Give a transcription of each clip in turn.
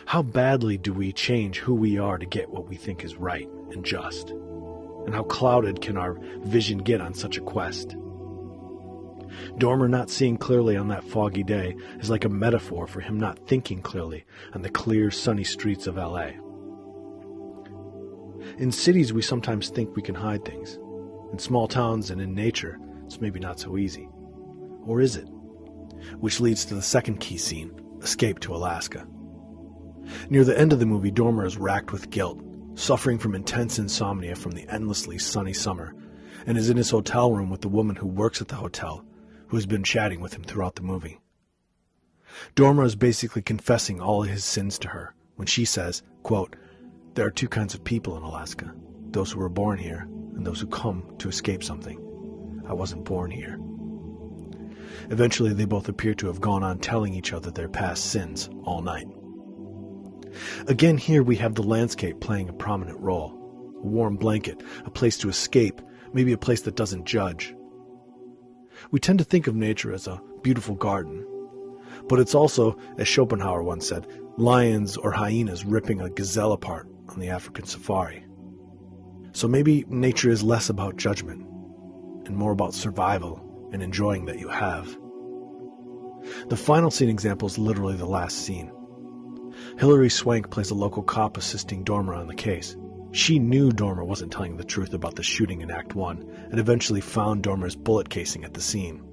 How badly do we change who we are to get what we think is right and just? And how clouded can our vision get on such a quest? Dormer not seeing clearly on that foggy day is like a metaphor for him not thinking clearly on the clear, sunny streets of L.A. In cities, we sometimes think we can hide things. In small towns and in nature, it's maybe not so easy. Or is it? Which leads to the second key scene, escape to Alaska. Near the end of the movie, Dormer is racked with guilt, suffering from intense insomnia from the endlessly sunny summer, and is in his hotel room with the woman who works at the hotel, who has been chatting with him throughout the movie. Dormer is basically confessing all his sins to her when she says, quote, "There are two kinds of people in Alaska, those who were born here and those who come to escape something. I wasn't born here." Eventually, they both appear to have gone on telling each other their past sins all night. Again, here we have the landscape playing a prominent role. A warm blanket, a place to escape, maybe a place that doesn't judge. We tend to think of nature as a beautiful garden, but it's also, as Schopenhauer once said, lions or hyenas ripping a gazelle apart on the African safari. So maybe nature is less about judgment and more about survival and enjoying that you have. The final scene example is literally the last scene. Hillary Swank plays a local cop assisting Dormer on the case. She knew Dormer wasn't telling the truth about the shooting in Act 1 and eventually found Dormer's bullet casing at the scene.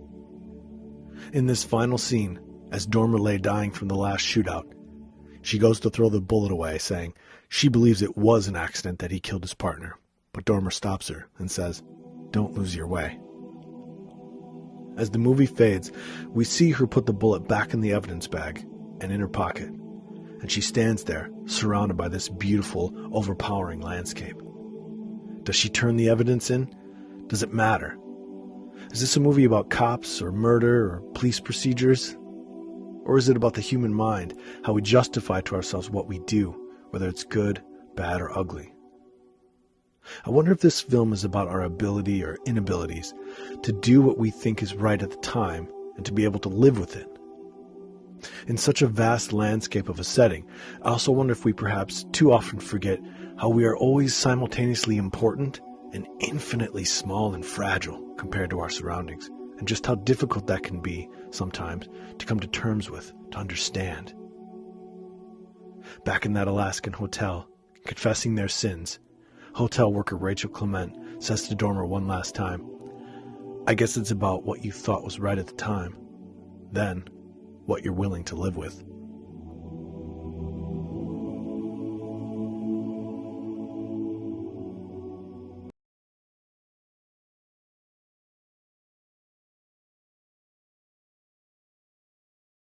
In this final scene, as Dormer lay dying from the last shootout, she goes to throw the bullet away, saying she believes it was an accident that he killed his partner, but Dormer stops her and says, "Don't lose your way." As the movie fades, we see her put the bullet back in the evidence bag and in her pocket, and she stands there, surrounded by this beautiful, overpowering landscape. Does she turn the evidence in? Does it matter? Is this a movie about cops or murder or police procedures? Or is it about the human mind, how we justify to ourselves what we do, whether it's good, bad, or ugly? I wonder if this film is about our ability or inabilities to do what we think is right at the time and to be able to live with it. In such a vast landscape of a setting, I also wonder if we perhaps too often forget how we are always simultaneously important and infinitely small and fragile compared to our surroundings, and just how difficult that can be sometimes to come to terms with, to understand. Back in that Alaskan hotel, confessing their sins, hotel worker Rachel Clement says to Dormer one last time, "I guess it's about what you thought was right at the time, then what you're willing to live with."